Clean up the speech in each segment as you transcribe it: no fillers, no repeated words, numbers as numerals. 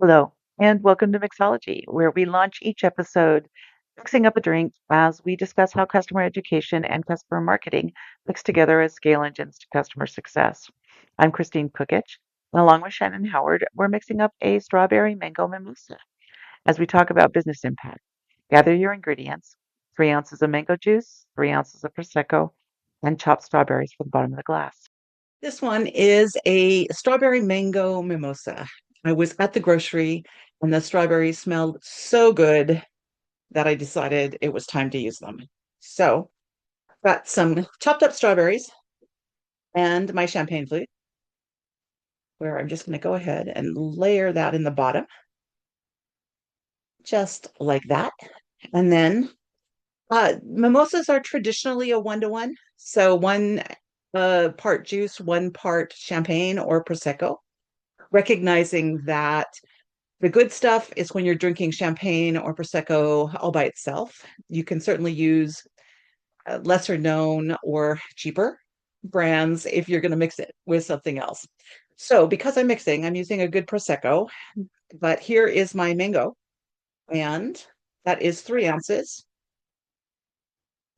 Hello, and welcome to Mixology, where we launch each episode mixing up a drink as we discuss how customer education and customer marketing mix together as scale engines to customer success. I'm Kristine Kukich, and along with Shannon Howard, we're mixing up a strawberry mango mimosa as we talk about business impact. Gather your ingredients: 3 ounces of mango juice, 3 ounces of Prosecco, and chopped strawberries for the bottom of the glass. This one is a strawberry mango mimosa. I was at the grocery and the strawberries smelled so good that I decided it was time to use them. So, got some chopped up strawberries and my champagne flute, where I'm just going to go ahead and layer that in the bottom, just like that. And then mimosas are traditionally a 1-to-1. So, one part juice, one part champagne or Prosecco, recognizing that the good stuff is when you're drinking champagne or Prosecco all by itself. You can certainly use lesser known or cheaper brands if you're going to mix it with something else. So, because I'm mixing, I'm using a good Prosecco, but here is my mango, and that is 3 ounces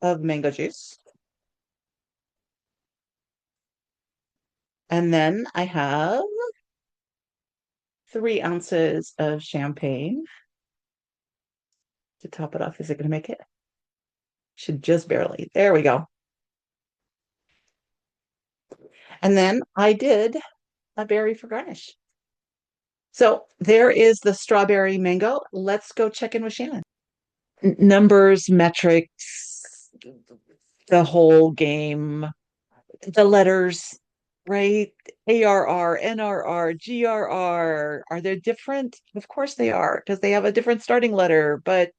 of mango juice. And then I have 3 ounces of champagne to top it off. Is it going to make it? Should just barely. There we go. And then I did a berry for garnish. So there is the strawberry mango. Let's go check in with Shannon. Numbers, metrics, the whole game, the letters, right? ARR, NRR, GRR. Are they different? Of course they are, because they have a different starting letter. But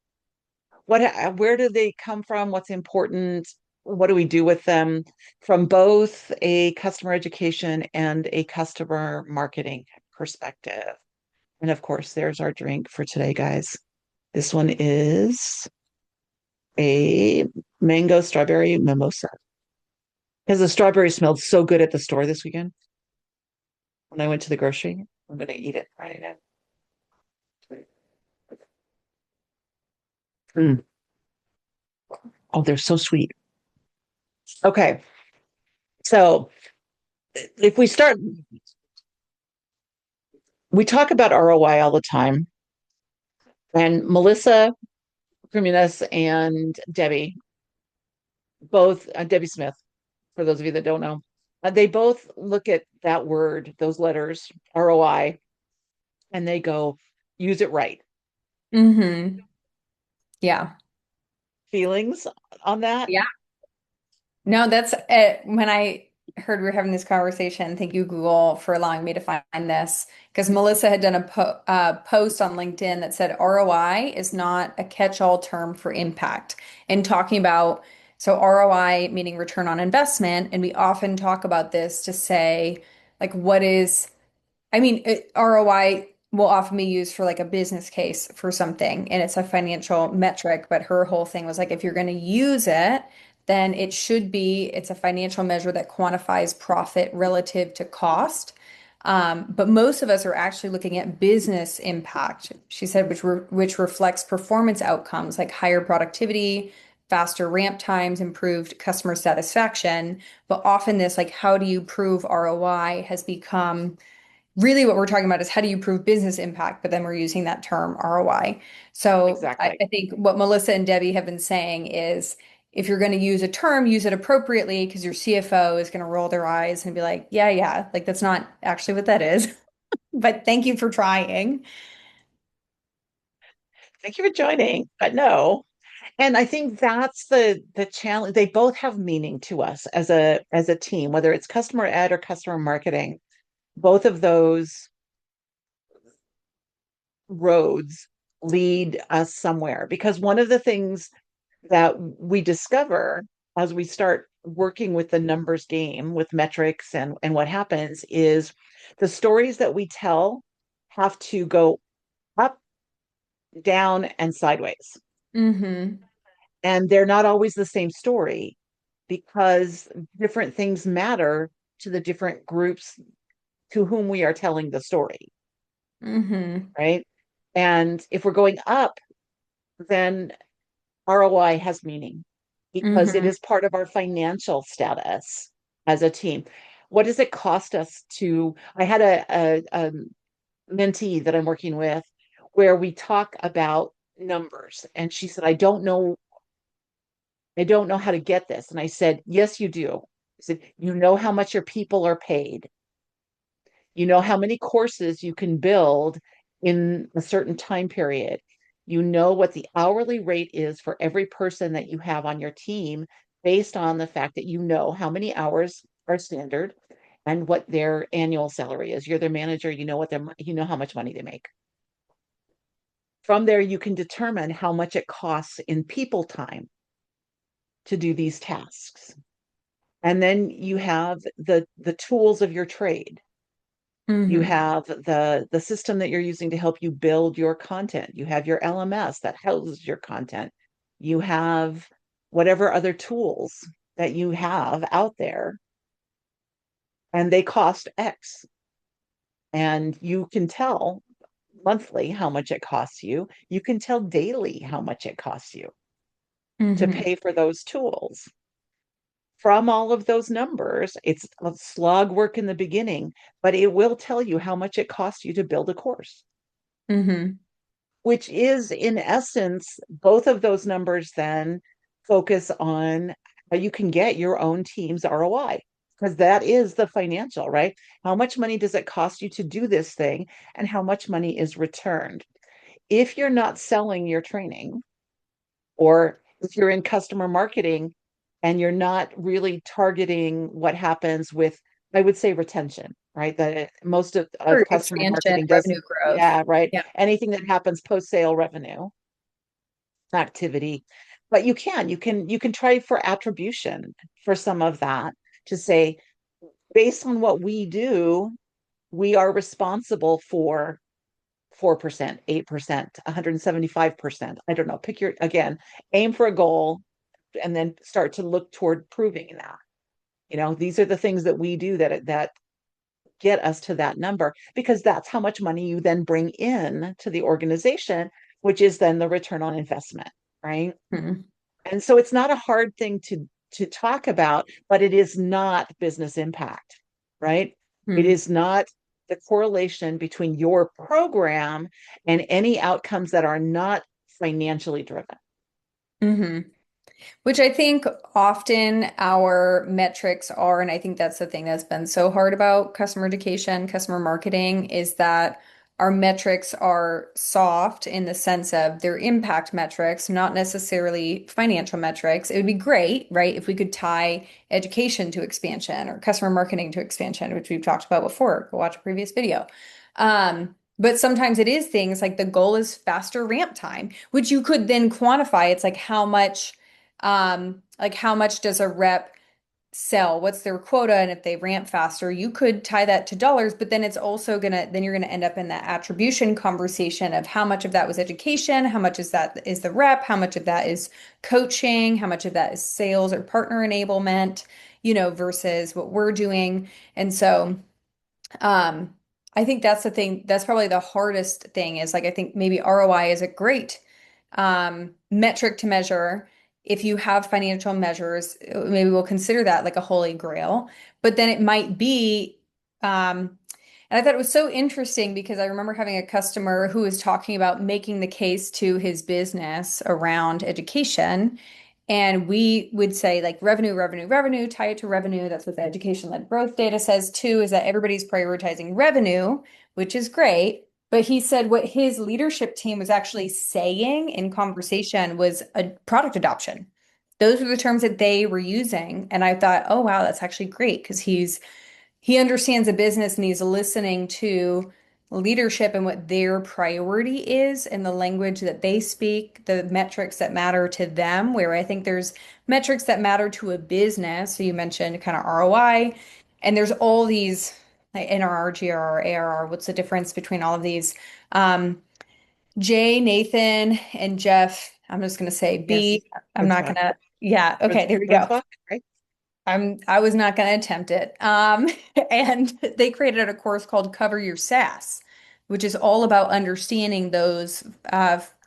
where do they come from? What's important? What do we do with them from both a customer education and a customer marketing perspective? And of course, there's our drink for today, guys. This one is a mango strawberry mimosa. Because the strawberry smelled so good at the store this weekend when I went to the grocery. I'm going to eat it right now. Mm. Oh, they're so sweet. Okay. So if we start, we talk about ROI all the time. And Melissa Criminas and Debbie, both, Debbie Smith, for those of you that don't know, they both look at that word, those letters, ROI, and they go, use it right. Mm-hmm. Yeah. Feelings on that? Yeah. No, that's it. When I heard we were having this conversation, thank you, Google, for allowing me to find this. Because Melissa had done a post on LinkedIn that said ROI is not a catch-all term for impact. And talking about, so ROI meaning return on investment. And we often talk about this to say, like, what is ROI will often be used for like a business case for something, and it's a financial metric. But her whole thing was like, if you're going to use it, then it's a financial measure that quantifies profit relative to cost. But most of us are actually looking at business impact, she said, which reflects performance outcomes like higher productivity, faster ramp times, improved customer satisfaction. But often this, like, how do you prove ROI has become really what we're talking about is how do you prove business impact, but then we're using that term ROI. So Exactly. I think what Melissa and Debbie have been saying is if you're going to use a term, use it appropriately because your CFO is going to roll their eyes and be like, yeah, yeah, like that's not actually what that is. But thank you for trying. Thank you for joining. But no. And I think that's the challenge. They both have meaning to us as a team, whether it's customer ed or customer marketing. Both of those roads lead us somewhere, because one of the things that we discover as we start working with the numbers game with metrics and what happens is the stories that we tell have to go up, down, and sideways. Mm-hmm. And they're not always the same story because different things matter to the different groups to whom we are telling the story. Mm-hmm. right? And if we're going up, then ROI has meaning because it Mm-hmm. is part of our financial status as a team. What does it cost us to? I had a mentee that I'm working with where we talk about numbers, and she said, I don't know how to get this. And I said, yes, you do. I said, you know how much your people are paid. You know how many courses you can build in a certain time period. You know what the hourly rate is for every person that you have on your team based on the fact that you know how many hours are standard and what their annual salary is. You're their manager, you know how much money they make. From there, you can determine how much it costs in people time to do these tasks. And then you have the tools of your trade. You Mm-hmm. have the system that you're using to help you build your content. You have your LMS that houses your content. You have whatever other tools that you have out there, and they cost X. And you can tell monthly how much it costs you. You can tell daily how much it costs you to Mm-hmm. pay for those tools. From all of those numbers, it's a slog work in the beginning, but it will tell you how much it costs you to build a course, Mm-hmm. which is in essence, both of those numbers then focus on how you can get your own team's ROI, because that is the financial, right? How much money does it cost you to do this thing, and how much money is returned? If you're not selling your training, or if you're in customer marketing and you're not really targeting what happens with, I would say, retention, right? That most of Or customer expansion, marketing does, revenue growth. yeah, right. Yeah. Anything that happens post-sale revenue activity. But you can try for attribution for some of that to say, based on what we do, we are responsible for 4%, 8%, 175%. I don't know. Pick your, again, aim for a goal and then start to look toward proving that. These are the things that we do that get us to that number, because that's how much money you then bring in to the organization, which is then the return on investment, right? Mm-hmm. And so it's not a hard thing to talk about, but it is not business impact, right? It is not the correlation between your program and any outcomes that are not financially driven. Mm-hmm. Which I think often our metrics are, and I think that's the thing that's been so hard about customer education, customer marketing, is that our metrics are soft in the sense of their impact metrics, not necessarily financial metrics. It would be great, right, if we could tie education to expansion or customer marketing to expansion, which we've talked about before. Go watch a previous video. But sometimes it is things like the goal is faster ramp time, which you could then quantify. It's like how much does a rep sell? What's their quota? And if they ramp faster, you could tie that to dollars, but then then you're gonna end up in that attribution conversation of how much of that was education, how much is the rep, how much of that is coaching, how much of that is sales or partner enablement, versus what we're doing. And so um, I think that's the thing. That's probably the hardest thing is like I think maybe ROI is a great metric to measure. If you have financial measures, maybe we'll consider that like a holy grail. But then it might be, and I thought it was so interesting because I remember having a customer who was talking about making the case to his business around education. And we would say like revenue, revenue, revenue, tie it to revenue. That's what the education-led growth data says too, is that everybody's prioritizing revenue, which is great. But he said what his leadership team was actually saying in conversation was a product adoption. Those were the terms that they were using. And I thought, oh, wow, that's actually great because he understands the business and he's listening to leadership and what their priority is and the language that they speak, the metrics that matter to them, where I think there's metrics that matter to a business. So you mentioned kind of ROI, and there's all these like NRR, GRR, ARR. What's the difference between all of these? Um, Jay, Nathan, and Jeff, I'm just going to say Yes. B. I'm Growth not fuck. going to, yeah, okay, there we go. Fuck, right? I was not going to attempt it. And they created a course called Cover Your SaaS, which is all about understanding those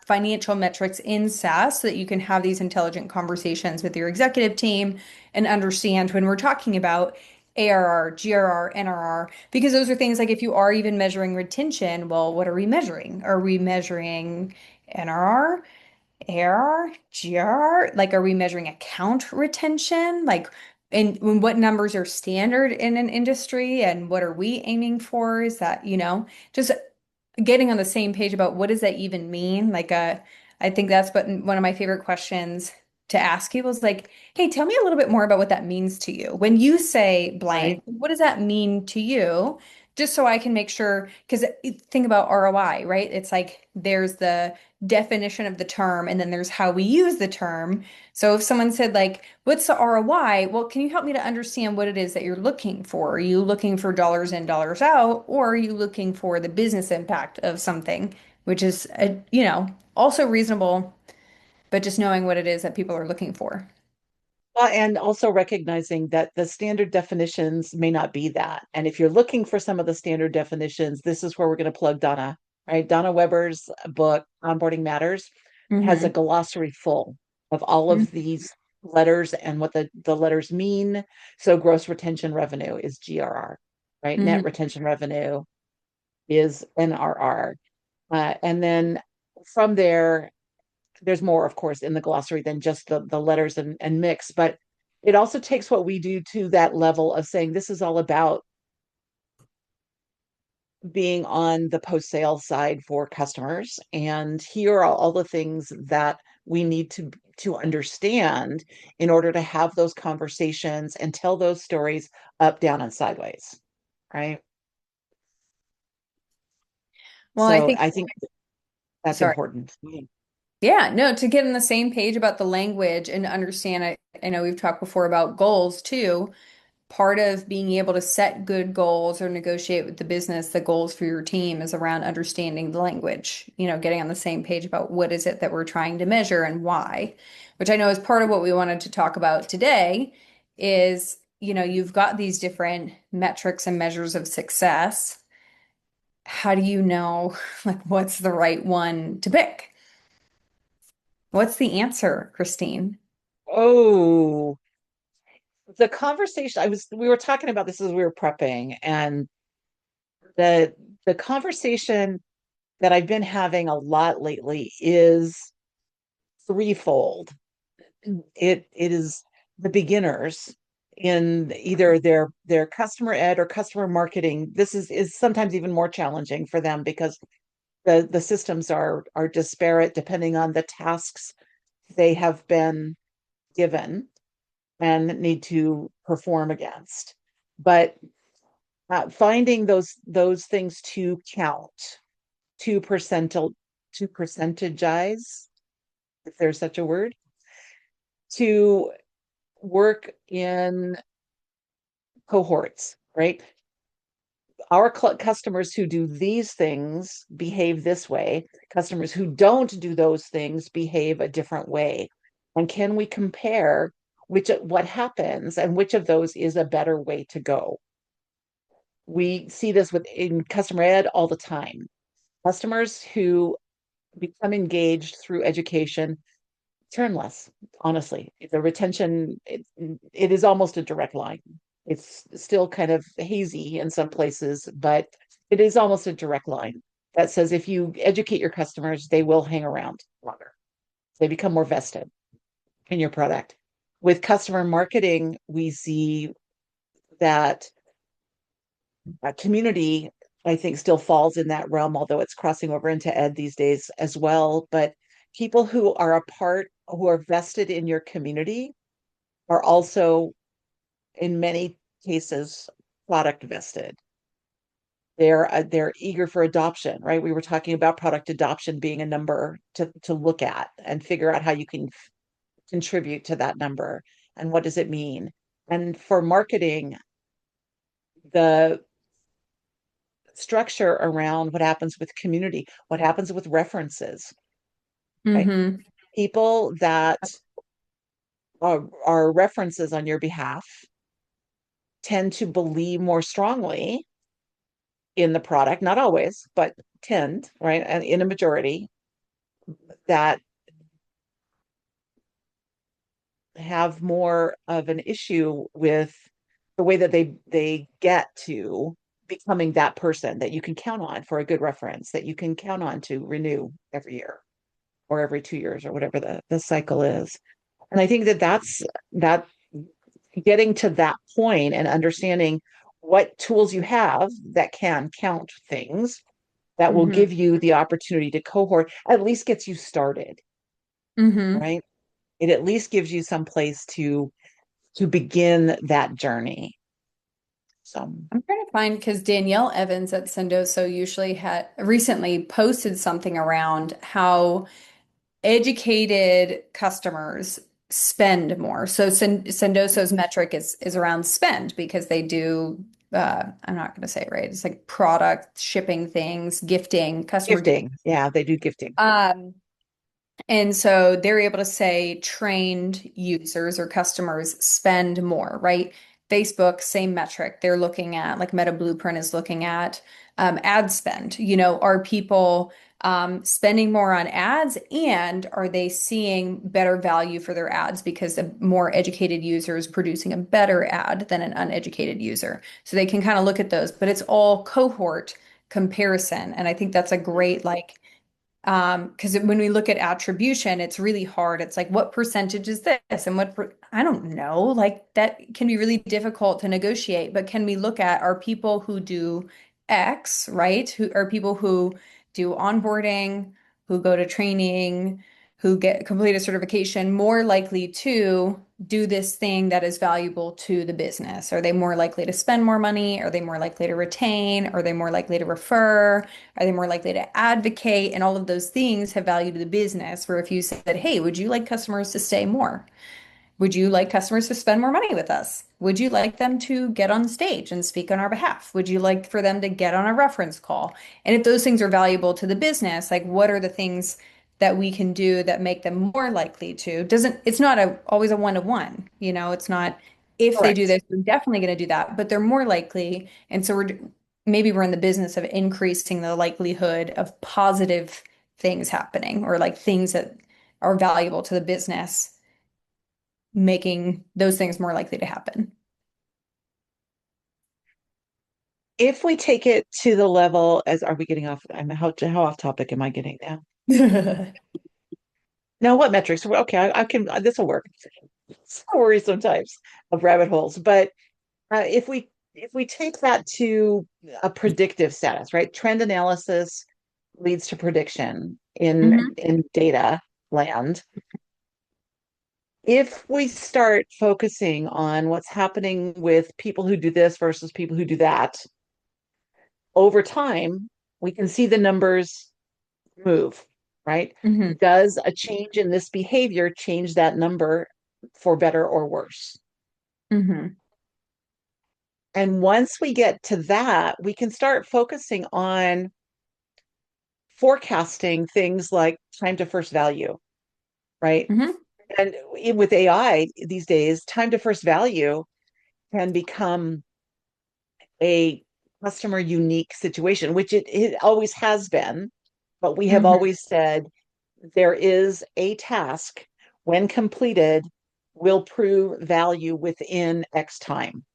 financial metrics in SaaS so that you can have these intelligent conversations with your executive team and understand when we're talking about ARR, GRR, NRR, because those are things like if you are even measuring retention, well, what are we measuring? Are we measuring NRR? ARR, GRR? Like, are we measuring account retention? Like, and what numbers are standard in an industry and what are we aiming for? Is that, just getting on the same page about what does that even mean? Like, I think that's one of my favorite questions to ask people is like, hey, tell me a little bit more about what that means to you. When you say blank, Right. what does that mean to you? Just so I can make sure, because think about ROI, right? It's like there's the definition of the term and then there's how we use the term. So if someone said like, what's the ROI? Well, can you help me to understand what it is that you're looking for? Are you looking for dollars in, dollars out, or are you looking for the business impact of something, which is, also reasonable, but just knowing what it is that people are looking for. Well, and also recognizing that the standard definitions may not be that. And if you're looking for some of the standard definitions, this is where we're going to plug Donna, right? Donna Weber's book, Onboarding Matters, has a Hmm. glossary full of all of these letters and what the letters mean. So gross retention revenue is GRR, right? Net Hmm. retention revenue is NRR. And then from there, there's more, of course, in the glossary than just the letters and mix, but it also takes what we do to that level of saying this is all about being on the post-sale side for customers. And here are all the things that we need to understand in order to have those conversations and tell those stories up, down, and sideways. Right. Well, I So think, I think that's sorry. important. Yeah, no, to get on the same page about the language and understand, I know we've talked before about goals too. Part of being able to set good goals or negotiate with the business, the goals for your team is around understanding the language, getting on the same page about what is it that we're trying to measure and why, which I know is part of what we wanted to talk about today is, you've got these different metrics and measures of success. How do you know like what's the right one to pick? What's the answer, Kristine? Oh, the conversation we were talking about this as we were prepping, and the the conversation that I've been having a lot lately is threefold. It is the beginners in either their customer ed or customer marketing. This is sometimes even more challenging for them because the systems are disparate depending on the tasks they have been given and need to perform against. But finding those things to count, to percentagize, if there's such a word, to work in cohorts, right? Our customers who do these things behave this way. Customers who don't do those things behave a different way. And can we compare what happens and which of those is a better way to go? We see this in customer ed all the time. Customers who become engaged through education turn less, honestly. The retention, it is almost a direct line. It's still kind of hazy in some places, but it is almost a direct line that says if you educate your customers, they will hang around longer. They become more vested in your product. With customer marketing, we see that community, I think, still falls in that realm, although it's crossing over into ed these days as well. But people who are vested in your community are also, in many cases, product vested. They're eager for adoption, right? We were talking about product adoption being a number to look at and figure out how you can contribute to that number and what does it mean. And for marketing, the structure around what happens with community, what happens with references, right? Hmm. People that are references on your behalf tend to believe more strongly in the product, not always, but tend, right? And in a majority that have more of an issue with the way that they get to becoming that person that you can count on for a good reference, that you can count on to renew every year or every 2 years or whatever the cycle is. And I think that that getting to that point and understanding what tools you have that can count things that will Mm-hmm. give you the opportunity to cohort at least gets you started, Mm-hmm. right? It at least gives you some place to begin that journey. So I'm trying to find because Danielle Evans at Sendoso usually had recently posted something around how educated customers spend more. So Sendoso's metric is around spend because they do I'm not going to say it right. It's like product, shipping things, gifting, customer gifting. gifting, yeah, they do gifting. Um, and so they're able to say trained users or customers spend more, right? Facebook, same metric. They're looking at, like Meta Blueprint is looking at ad spend. Are people spending more on ads and are they seeing better value for their ads because a more educated user is producing a better ad than an uneducated user? So they can kind of look at those, but it's all cohort comparison. And I think that's a great like because when we look at attribution, it's really hard. It's like, what percentage is this? And I don't know. Like that can be really difficult to negotiate. But can we look at are people who do X, right? Who are people who do onboarding, who go to training, who get complete a certification, more likely to do this thing that is valuable to the business? Are they more likely to spend more money? Are they more likely to retain? Are they more likely to refer? Are they more likely to advocate? And all of those things have value to the business. Where if you said, hey, would you like customers to stay more? Would you like customers to spend more money with us? Would you like them to get on stage and speak on our behalf? Would you like for them to get on a reference call? And if those things are valuable to the business, like what are the things that we can do that make them more likely to? It's not always a one-to-one, it's not if they do Correct. this, we're definitely going to do that, but they're more likely. And so maybe we're in the business of increasing the likelihood of positive things happening or like things that are valuable to the business making those things more likely to happen. If we take it to the level as are we getting off? How off topic am I getting now? Now, what metrics? Okay, I can. This will work. So worry sometimes of rabbit holes, but if we take that to a predictive status, right? Trend analysis leads to prediction Hmm. in data land. If we start focusing on what's happening with people who do this versus people who do that, over time, we can see the numbers move, right? Hmm. Does a change in this behavior change that number for better or worse? Hmm. And once we get to that, we can start focusing on forecasting things like time to first value, right? Hmm. And with AI these days, time to first value can become a customer unique situation, which it always has been. But we have Hmm. always said there is a task when completed will prove value within X time,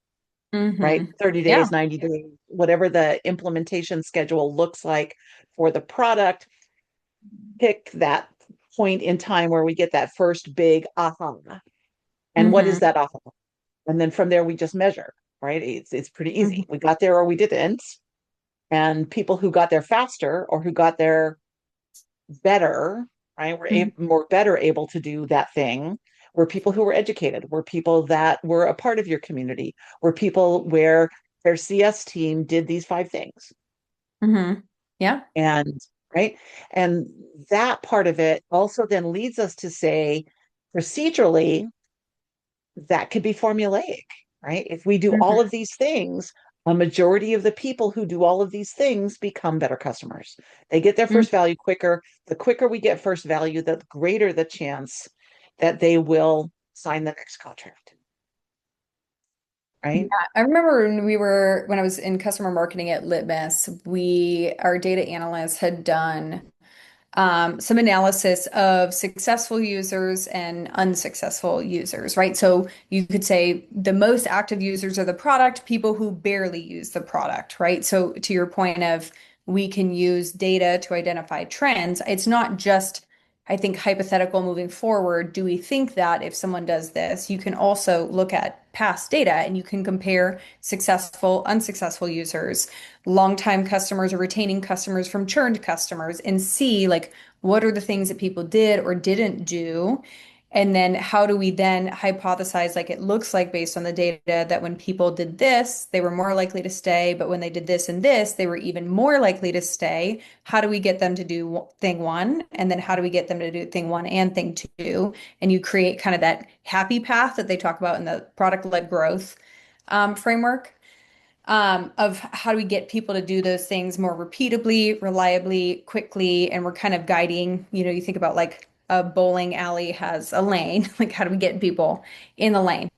right? Hmm. 30 days, Yeah. 90 days, whatever the implementation schedule looks like for the product. Pick that point in time where we get that first big aha. And what is Hmm. that aha? And then from there we just measure, right? It's pretty easy. Hmm. We got there or we didn't. And people who got there faster or who got there better, right, were better able to do that thing were people who were educated, were people that were a part of your community, were people where their CS team did these five things. Hmm. Yeah. And right. And that part of it also then leads us to say procedurally, that could be formulaic, right? If we do all of Hmm. these things, a majority of the people who do all of these things become better customers. They get their first value quicker. The quicker we get first value, the greater the chance that they will sign the next contract. right? Yeah, I remember when I was in customer marketing at Litmus, our data analysts had done some analysis of successful users and unsuccessful users, right? So you could say the most active users of the product, people who barely use the product, right? So to your point of we can use data to identify trends, it's not just, I think, hypothetical moving forward. Do we think that if someone does this, you can also look at past data and you can compare successful, unsuccessful users, longtime customers or retaining customers from churned customers and see like what are the things that people did or didn't do? And then how do we then hypothesize, like it looks like based on the data that when people did this, they were more likely to stay, but when they did this and this, they were even more likely to stay. How do we get them to do thing one? And then how do we get them to do thing one and thing two? And you create kind of that happy path that they talk about in the product-led growth framework of how do we get people to do those things more repeatably, reliably, quickly, and we're kind of guiding, you think about like a bowling alley has a lane, like how do we get people in the lane?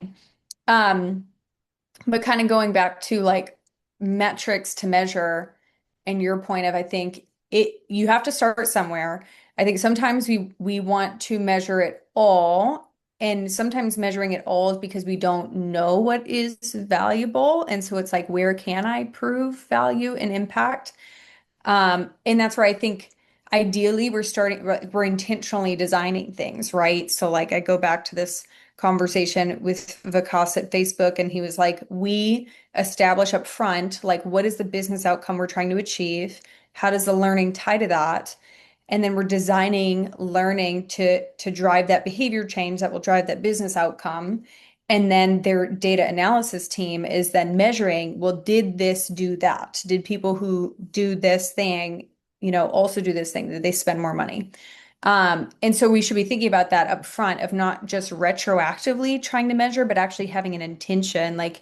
Um, but kind of going back to like metrics to measure and your point of I think you have to start somewhere. I think sometimes we want to measure it all, and sometimes measuring it all is because we don't know what is valuable. And so it's like, where can I prove value and impact? And that's where I think ideally we're intentionally designing things, right? So like I go back to this conversation with Vikas at Facebook, and he was like, we establish up front, like, what is the business outcome we're trying to achieve? How does the learning tie to that? And then we're designing learning to drive that behavior change that will drive that business outcome. And then their data analysis team is then measuring, well, did this do that? Did people who do this thing, also do this thing? Did they spend more money? And so we should be thinking about that up front of not just retroactively trying to measure, but actually having an intention. Like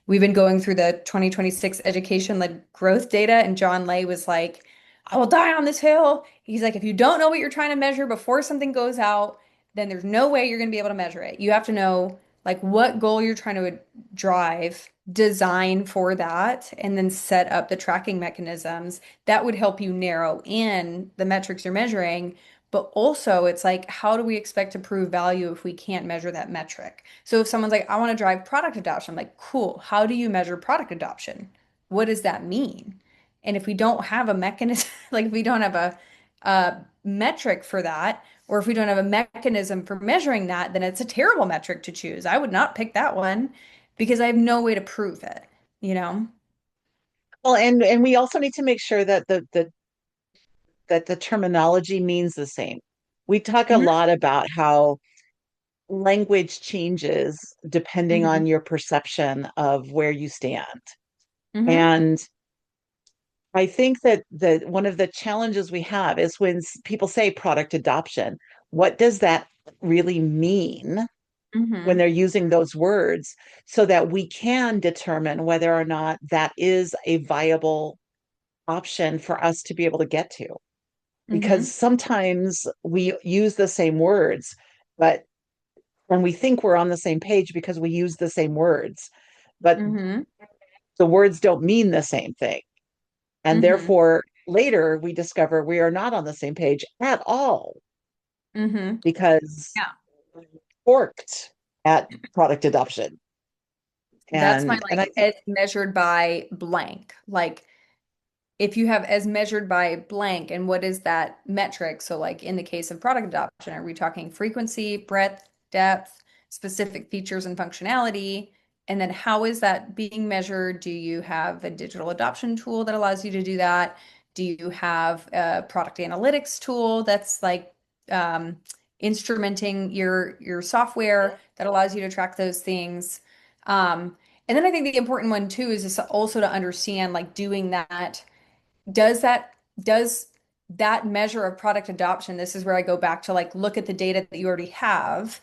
we've been going through the 2026 education-led growth data, and John Lay was like, I will die on this hill. He's like, if you don't know what you're trying to measure before something goes out, then there's no way you're going to be able to measure it. You have to know like what goal you're trying to drive, design for that, and then set up the tracking mechanisms that would help you narrow in the metrics you're measuring. But also, it's like, how do we expect to prove value if we can't measure that metric? So if someone's like, I want to drive product adoption, I'm like, cool. How do you measure product adoption? What does that mean? And if we don't have a mechanism, like if we don't have a metric for that, or if we don't have a mechanism for measuring that, then it's a terrible metric to choose. I would not pick that one because I have no way to prove it, you know? Well, and we also need to make sure that the terminology means the same. We talk a Hmm. lot about how language changes depending Hmm. on your perception of where you stand. Hmm. And I think that one of the challenges we have is when people say product adoption, what does that really mean when Hmm. they're using those words so that we can determine whether or not that is a viable option for us to be able to get to? Because Hmm. sometimes we use the same words, but and we think we're on the same page because we use the same words, but Hmm. the words don't mean the same thing. And Hmm. therefore, later we discover we are not on the same page at all Hmm. because Yeah. we forked at product adoption. That's my And I like think, as measured by blank. Like if you have as measured by blank, and what is that metric? So, like in the case of product adoption, are we talking frequency, breadth, depth, specific features and functionality? And then how is that being measured? Do you have a digital adoption tool that allows you to do that? Do you have a product analytics tool that's like um, instrumenting your software that allows you to track those things? And then I think the important one too is just also to understand like doing that does that does that measure of product adoption, this is where I go back to like look at the data that you already have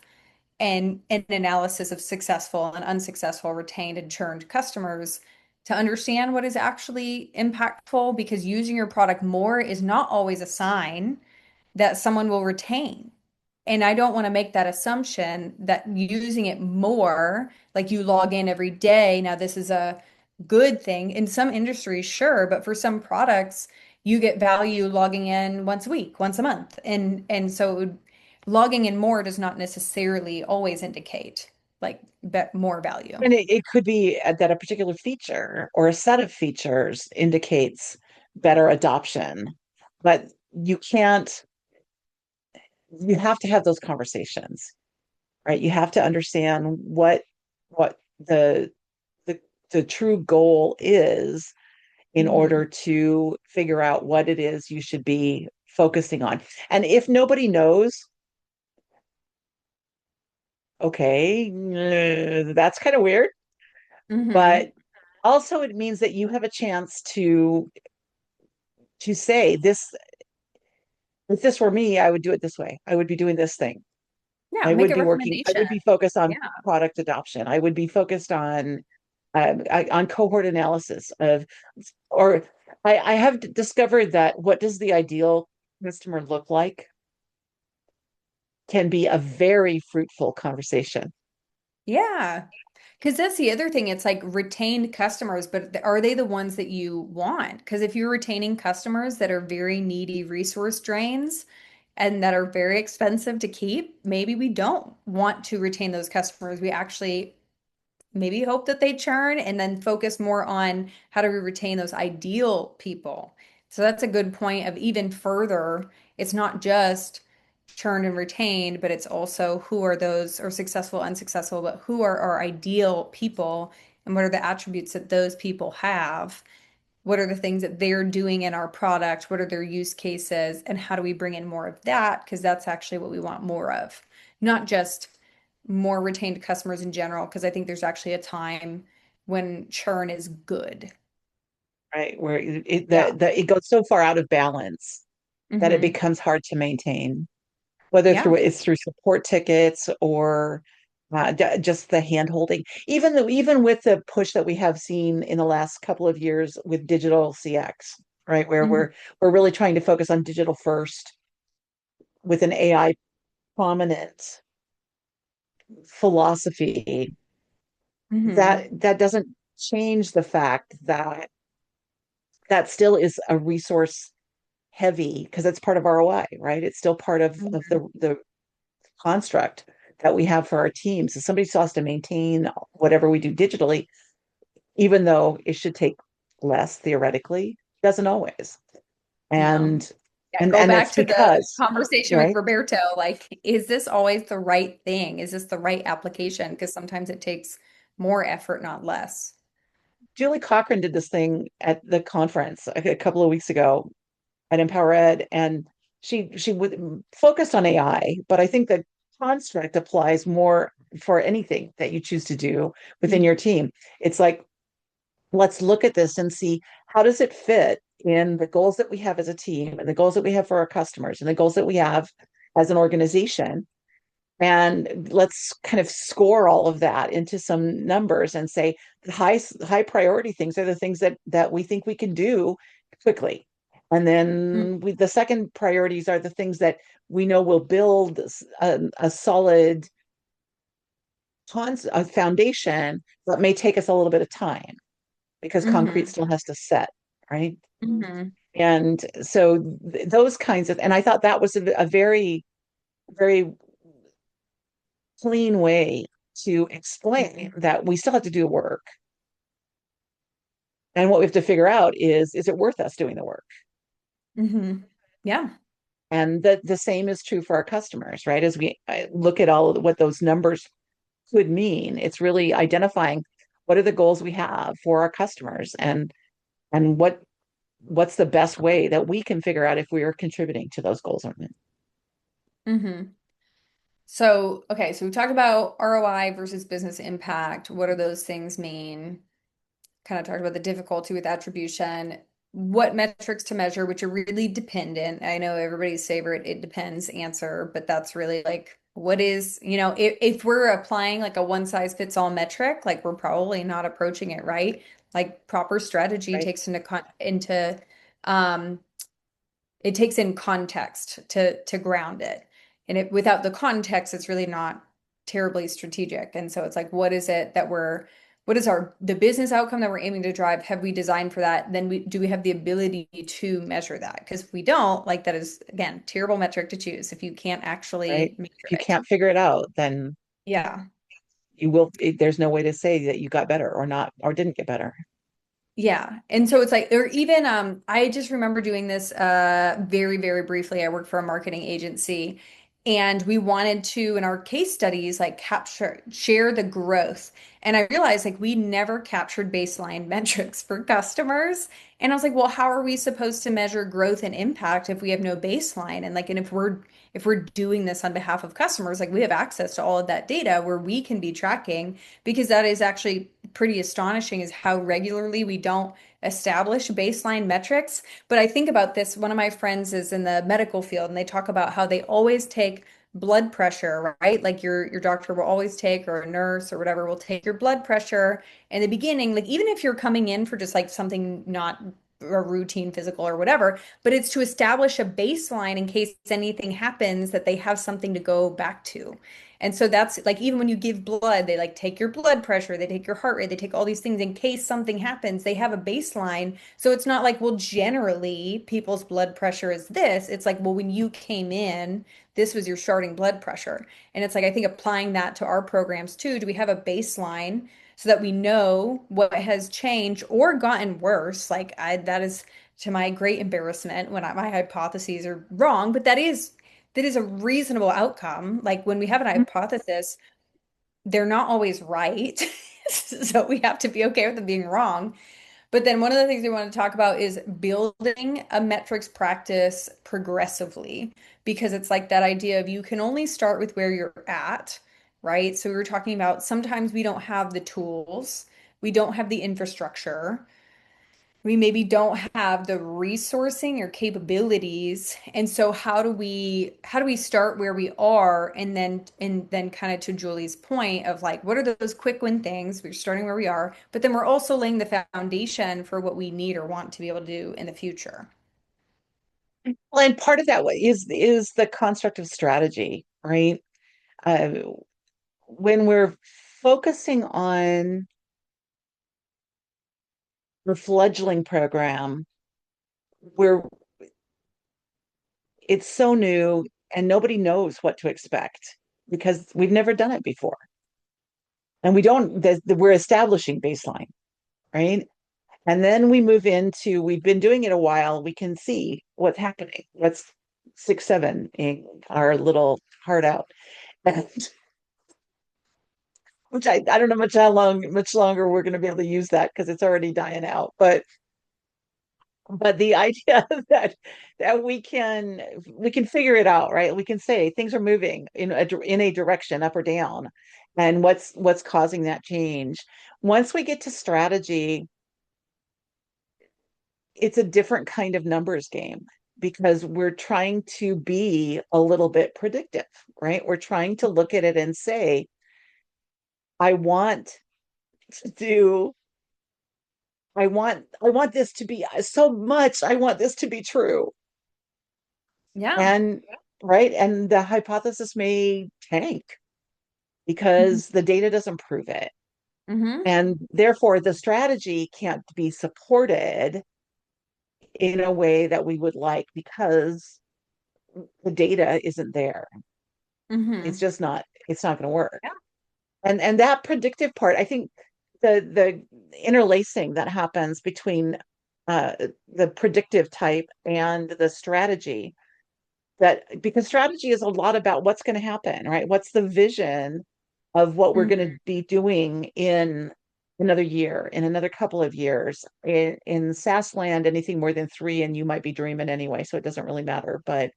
and an analysis of successful and unsuccessful retained and churned customers to understand what is actually impactful, because using your product more is not always a sign that someone will retain. And I don't want to make that assumption that using it more, like you log in every day. Now, this is a good thing. In some industries, sure, but for some products, you get value logging in once a week, once a month. And so logging in more does not necessarily always indicate like more value. And it could be that a particular feature or a set of features indicates better adoption, but you can't, you have to have those conversations, right? You have to understand what the the true goal is in Hmm. order to figure out what it is you should be focusing on. And if nobody knows, okay, that's kind of weird, Hmm. but also it means that you have a chance to say this, if this were me, I would do it this way. I would be doing this thing. Yeah, make a I recommendation. would be focused on Yeah. product adoption. I would be focused on cohort analysis of, or I have discovered that what does the ideal customer look like can be a very fruitful conversation. Yeah. Because that's the other thing. It's like retained customers, but are they the ones that you want? Because if you're retaining customers that are very needy resource drains and that are very expensive to keep, maybe we don't want to retain those customers. We actually maybe hope that they churn and then focus more on how do we retain those ideal people. So that's a good point of even further, it's not just churned and retained, but it's also who are those or successful, unsuccessful, but who are our ideal people and what are the attributes that those people have? What are the things that they're doing in our product? What are their use cases? And how do we bring in more of that? Because that's actually what we want more of, not just more retained customers in general, because I think there's actually a time when churn is good. Right? Where Yeah. it goes so far out of balance that it Hmm. becomes hard to maintain, whether Yeah. through support tickets or just the hand holding. Even with the push that we have seen in the last couple of years with digital CX, right? Where Hmm. we're really trying to focus on digital first with an AI prominent philosophy, Hmm. that doesn't change the fact that that still is a resource heavy because it's part of ROI, right? It's still part of Hmm. the construct that we have for our teams. So somebody still has to maintain whatever we do digitally, even though it should take less theoretically, doesn't always. No. And Yeah, and go and back it's to the because, conversation with right? Roberto. Like, is this always the right thing? Is this the right application? Because sometimes it takes more effort, not less. Julie Cochran did this thing at the conference a couple of weeks ago at Empower Ed, and she would focused on AI, but I think the construct applies more for anything that you choose to do within your team. It's like, let's look at this and see how does it fit in the goals that we have as a team and the goals that we have for our customers and the goals that we have as an organization, and let's kind of score all of that into some numbers and say the high priority things are the things that we think we can do quickly, and Mm. then the second priorities are the things that we know will build a solid a foundation that may take us a little bit of time because concrete Hmm. still has to set, right? Hmm. And so those kinds of, and I thought that was a very, very clean way to explain that we still have to do the work. And what we have to figure out is it worth us doing the work? Hmm. Yeah. And the same is true for our customers, right? As we look at all of what those numbers could mean, it's really identifying what are the goals we have for our customers, and what's the best way that we can figure out if we are contributing to those goals or not. Hmm. So, okay, so we talked about ROI versus business impact. What do those things mean? Kind of talked about the difficulty with attribution, what metrics to measure, which are really dependent. I know everybody's favorite it depends answer, but that's really like what is, if we're applying like a one size fits all metric, like we're probably not approaching it right. Like proper strategy Right. takes um it takes in context to ground it. And it without the context, it's really not terribly strategic. And so it's like, what is it that what is the business outcome that we're aiming to drive? Have we designed for that? Then do we have the ability to measure that? Because if we don't, like that is again, terrible metric to choose if you can't right? actually If measure you it. can't figure it out, then Yeah. there's no way to say that you got better or not, or didn't get better. Yeah. And so it's like, or even I just remember doing this very, very briefly. I worked for a marketing agency and we wanted to, in our case studies, like share the growth. And I realized like we never captured baseline metrics for customers. And I was like, well, how are we supposed to measure growth and impact if we have no baseline? And like, and if we're doing this on behalf of customers, like we have access to all of that data where we can be tracking because that is actually pretty astonishing is how regularly we don't establish baseline metrics. But I think about this, one of my friends is in the medical field and they talk about how they always take blood pressure, right? Like your doctor will always take, or a nurse or whatever will take your blood pressure in the beginning, like even if you're coming in for just like something not a routine physical or whatever, but it's to establish a baseline in case anything happens that they have something to go back to. And so that's like even when you give blood, they like take your blood pressure, they take your heart rate, they take all these things in case something happens. They have a baseline. So it's not like, well, generally people's blood pressure is this. It's like, well, when you came in, this was your starting blood pressure. And it's like, I think applying that to our programs too. Do we have a baseline so that we know what has changed or gotten worse? That is to my great embarrassment when my hypotheses are wrong, but that is a reasonable outcome. Like when we have an hypothesis, they're not always right. So we have to be okay with them being wrong. But then one of the things we want to talk about is building a metrics practice progressively, because it's like that idea of you can only start with where you're at, right? So we were talking about sometimes we don't have the tools, we don't have the infrastructure, we maybe don't have the resourcing or capabilities. And so how do we start where we are and then kind of to Julie's point of like what are those quick win things? We're starting where we are, but then we're also laying the foundation for what we need or want to be able to do in the future. Well, and part of that is the construct of strategy, right? Uh, when we're focusing on the fledgling program, where it's so new and nobody knows what to expect because we've never done it before. And we don't, we're establishing baseline, right? And then we move into, we've been doing it a while, we can see what's happening. What's 6, 7 in our little heart out. And which I don't know much longer we're going to be able to use that because it's already dying out. But the idea that we can figure it out, right? We can say things are moving in a direction up or down, and what's causing that change. Once we get to strategy, it's a different kind of numbers game because we're trying to be a little bit predictive, right? We're trying to look at it and say, I want to do I want this to be so much. I want this to be true. Yeah. And right. And the hypothesis may tank because the data doesn't prove it. Mm-hmm. And therefore the strategy can't be supported in a way that we would like because the data isn't there. Mm-hmm. It's not going to work. Yeah. And that predictive part, I think the interlacing that happens between uh, the predictive type and the strategy, that because strategy is a lot about what's going to happen, right? What's the vision of what we're going to be doing in another year, in another couple of years. In SaaS land, anything more than 3, and you might be dreaming anyway, so it doesn't really matter. But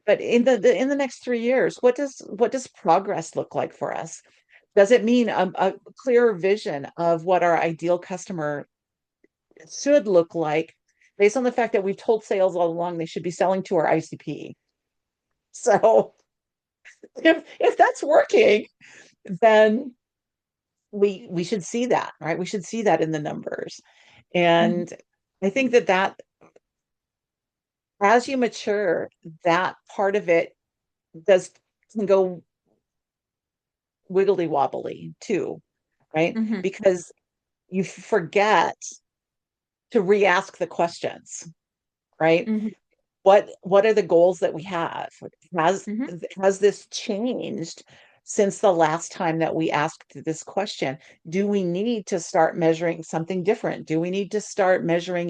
in the next 3 years, what does progress look like for us? Does it mean a clearer vision of what our ideal customer should look like based on the fact that we've told sales all along they should be selling to our ICP? So if that's working, then we should see that, right? We should see that in the numbers. Mm-hmm. And I think that as you mature, that part of it does can go wiggly wobbly too, right? Hmm. Because you forget to re-ask the questions, right? Hmm. What are the goals that we have? Has Hmm. has this changed since the last time that we asked this question? Do we need to start measuring something different? Do we need to start measuring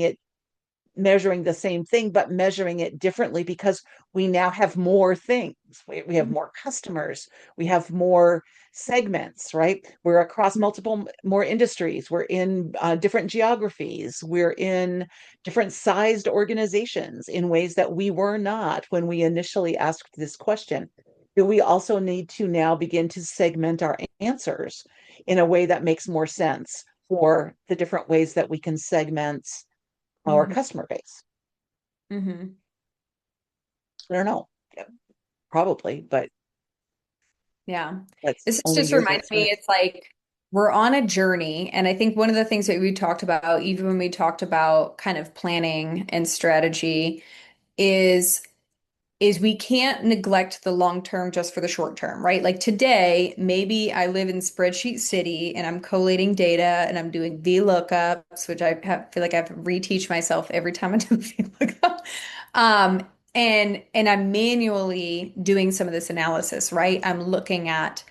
the same thing, but measuring it differently because we now have more things. We have more customers. We have more segments, right? We're across multiple more industries. We're in different geographies. We're in different sized organizations in ways that we were not when we initially asked this question. Do we also need to now begin to segment our answers in a way that makes more sense for the different ways that we can segment our Hmm. customer base? Hmm. I don't know. Yeah, probably, but Yeah. that's This only just years of reminds me, experience. it's like we're on a journey. And I think one of the things that we talked about, even when we talked about kind of planning and strategy, is we can't neglect the long term just for the short term, right? Like today, maybe I live in spreadsheet city and I'm collating data and I'm doing VLOOKUPs, which feel like I have to reteach myself every time I do VLOOKUP. Um, and I'm manually doing some of this analysis, right? I'm looking at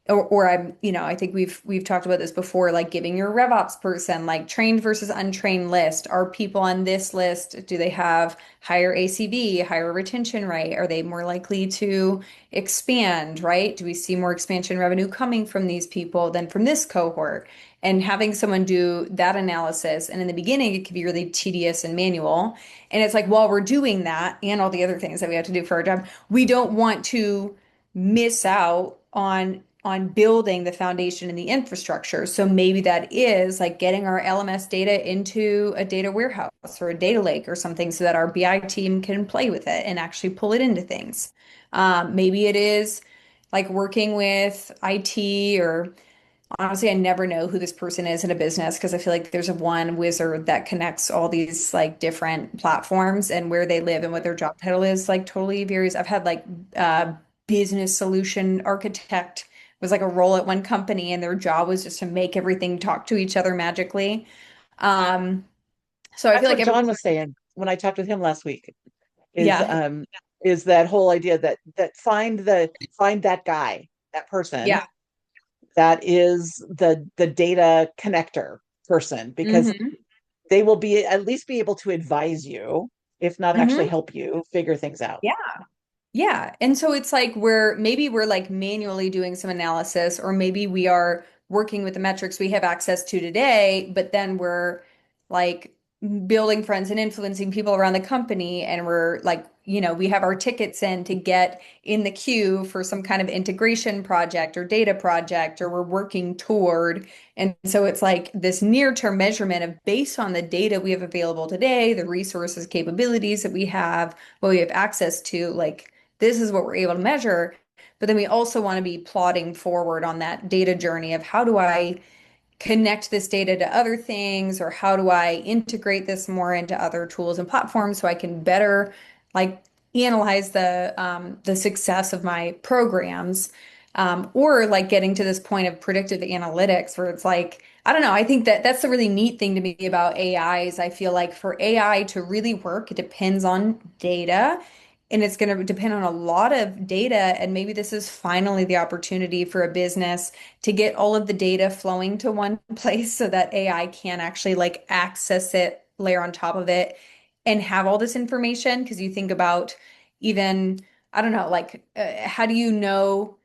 or I'm, I think we've talked about this before, like giving your RevOps person like trained versus untrained list. Are people on this list, do they have higher ACV, higher retention rate? Are they more likely to expand, right? Do we see more expansion revenue coming from these people than from this cohort? And having someone do that analysis, and in the beginning, it can be really tedious and manual. And it's like, while we're doing that and all the other things that we have to do for our job, we don't want to miss out on building the foundation and the infrastructure. So maybe that is like getting our LMS data into a data warehouse or a data lake or something so that our BI team can play with it and actually pull it into things. Maybe it is like working with IT or honestly, I never know who this person is in a business because I feel like there's a one wizard that connects all these like different platforms and where they live and what their job title is like totally varies. I've had like business solution architect was like a role at one company and their job was just to make everything talk to each other magically. Um, so I That's feel like what every John was saying when I talked with him last week. Is yeah, is that whole idea that find that guy, that person yeah. that is the data connector person, because Hmm. they will be at least be able to advise you, if not actually Hmm. help you figure things out. Yeah. Yeah. And so it's like we're like manually doing some analysis, or maybe we are working with the metrics we have access to today, but then we're like building friends and influencing people around the company. And we're like, we have our tickets in to get in the queue for some kind of integration project or data project, or we're working toward. And so it's like this near-term measurement of based on the data we have available today, the resources, capabilities that we have, what we have access to, like this is what we're able to measure. But then we also want to be plotting forward on that data journey of how do I connect this data to other things, or how do I integrate this more into other tools and platforms so I can better like analyze the success of my programs. Or like getting to this point of predictive analytics where it's like, I don't know, I think that that's the really neat thing to me about AI is I feel like for AI to really work, it depends on data. And it's going to depend on a lot of data. And maybe this is finally the opportunity for a business to get all of the data flowing to one place so that AI can actually like access it, layer on top of it, and have all this information. Because you think about even, I don't know, like how do you know?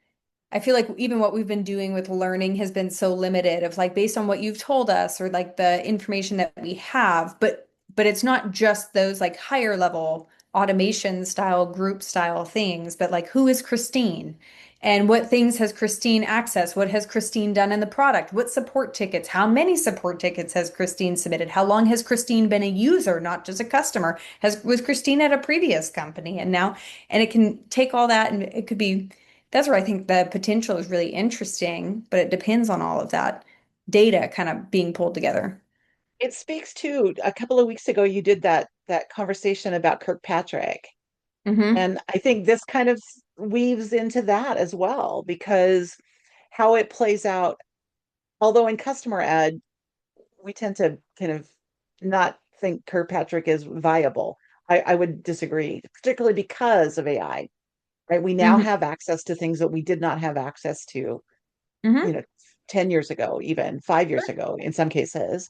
I feel like even what we've been doing with learning has been so limited of like based on what you've told us or like the information that we have, but it's not just those like higher level automation style, group style things, but like who is Kristine? And what things has Kristine accessed? What has Kristine done in the product? What support tickets? How many support tickets has Kristine submitted? How long has Kristine been a user, not just a customer? Was Kristine at a previous company and now, and it can take all that and it could be that's where I think the potential is really interesting, but it depends on all of that data kind of being pulled together. It speaks to a couple of weeks ago you did that conversation about Kirkpatrick. Hmm. And I think this kind of weaves into that as well, because how it plays out, although in customer ed, we tend to kind of not think Kirkpatrick is viable. I would disagree, particularly because of AI, right? We now Hmm. have access to things that we did not have access to, you Hmm. know, 10 years ago, even 5 years ago in some cases.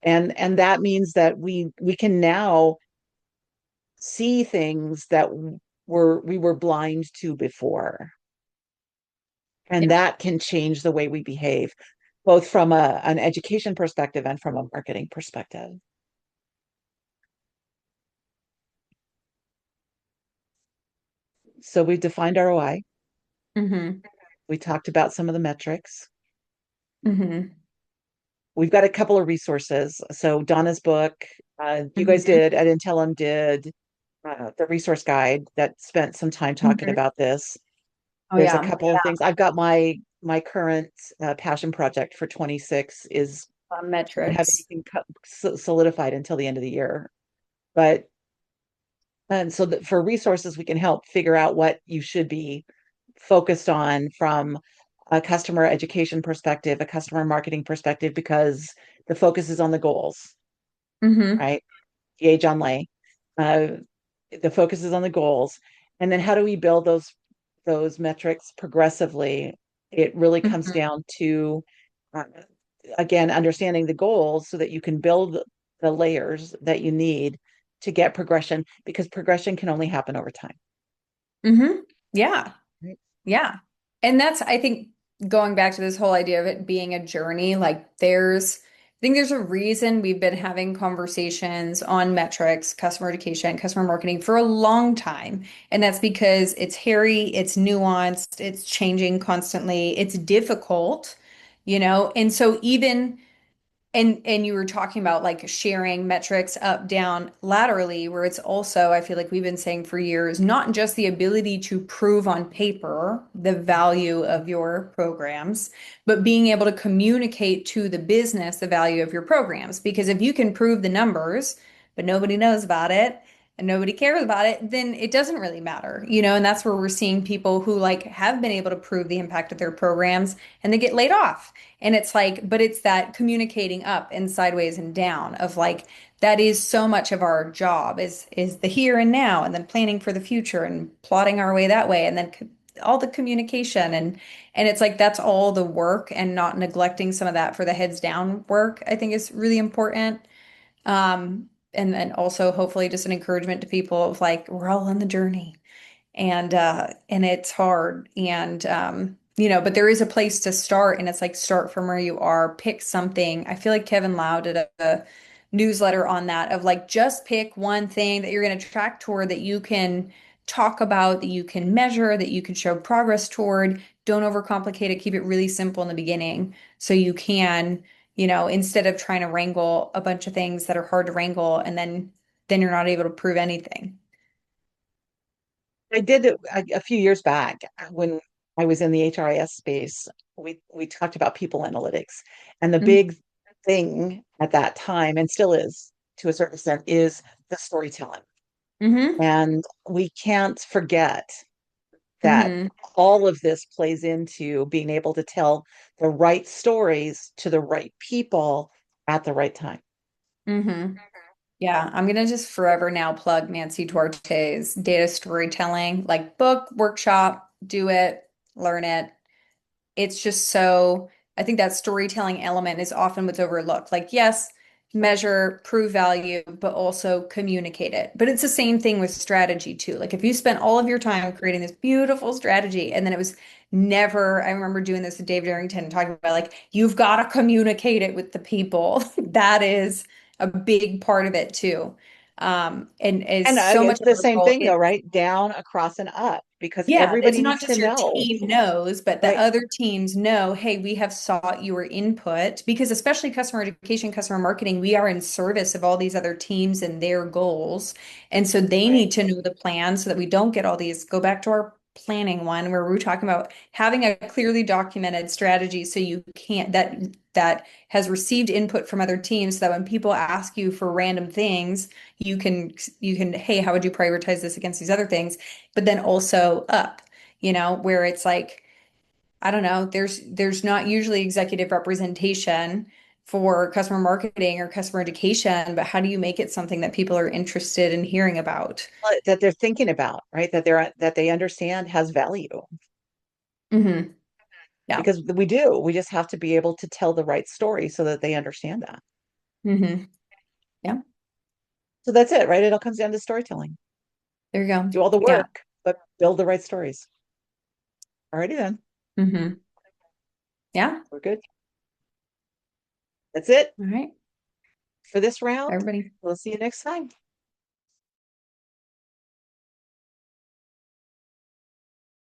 And that means that we can now see things that we were blind to before. And Yeah. that can change the way we behave, both from an education perspective and from a marketing perspective. So we've defined ROI. Hmm. We talked about some of the metrics. Hmm. We've got a couple of resources. So Donna's book, you guys Hmm. did, Ed and Tellum did the resource guide that spent some time talking Hmm. about this. Oh There's a yeah. couple of things. I've got my current passion project for 26 is don't have Metrics. anything solidified until the end of the year. But and so that for resources, we can help figure out what you should be focused on from a customer education perspective, a customer marketing perspective, because the focus is on the goals, Hmm. right? Gauge on lay. Uh, the focus is on the goals. And then how do we build those metrics progressively? It really comes Hmm. down to uh, again understanding the goals so that you can build the layers that you need to get progression, because progression can only happen over time. Hmm. Yeah. Right. Yeah. And that's, I think, going back to this whole idea of it being a journey, like I think there's a reason we've been having conversations on metrics, customer education, customer marketing for a long time. And that's because it's hairy, it's nuanced, it's changing constantly, it's difficult, And so even and you were talking about like sharing metrics up, down, laterally, where it's also, I feel like we've been saying for years, not just the ability to prove on paper the value of your programs, but being able to communicate to the business the value of your programs. Because if you can prove the numbers, but nobody knows about it and nobody cares about it, then it doesn't really matter. And that's where we're seeing people who like have been able to prove the impact of their programs and they get laid off. And it's like, but it's that communicating up and sideways and down of like that is so much of our job is the here and now and then planning for the future and plotting our way that way and then all the communication and it's like that's all the work and not neglecting some of that for the heads down work I think is really important. And then also hopefully just an encouragement to people of like we're all on the journey and it's hard but there is a place to start and it's like start from where you are, pick something. I feel like Kevin Lau did a newsletter on that of like just pick one thing that you're going to track toward that you can talk about, that you can measure, that you can show progress toward. Don't overcomplicate it, keep it really simple in the beginning so you can, instead of trying to wrangle a bunch of things that are hard to wrangle and then you're not able to prove anything. I did it a few years back when I was in the HRIS space. We talked about people analytics, and the big thing at that time, and still is to a certain extent, is the storytelling. Mm-hmm. And we can't forget that Mm-hmm. all of this plays into being able to tell the right stories to the right people at the right time. Mm-hmm. Yeah, I'm gonna just forever now plug Nancy Duarte's data storytelling, like book, workshop, do it, learn it. It's just so, I think that storytelling element is often what's overlooked. Like, yes, measure, prove value, but also communicate it. But it's the same thing with strategy too. Like, if you spent all of your time creating this beautiful strategy and then it was never, I remember doing this with Dave Darrington talking about like, you've got to communicate it with the people. That is a big part of it too. And is And so much it's of the our same role thing is though, right? Down, across, and up, because yeah, it's everybody not needs to just your know, team knows, but the right? other teams know, hey, we have sought your input because especially customer education, customer marketing, we are in service of all these other teams and their goals. And so they Right. need to know the plan so that we don't get all these, go back to our planning one where we're talking about having a clearly documented strategy so you can't that has received input from other teams so that when people ask you for random things, you can hey, how would you prioritize this against these other things? But then also up. where it's like, I don't know, there's not usually executive representation for customer marketing or customer education, but how do you make it something that people are interested in hearing about? That they're thinking about, right? That they understand has value. Hmm. Yeah. Because we just have to be able to tell the right story so that they understand that. Hmm. Yeah. So that's it, right? It all comes down to storytelling. There you go. Do all the Yeah. work, but build the right stories. Alrighty then. Hmm. Yeah. We're good. That's it All right. for this round. Everybody. We'll see you next time.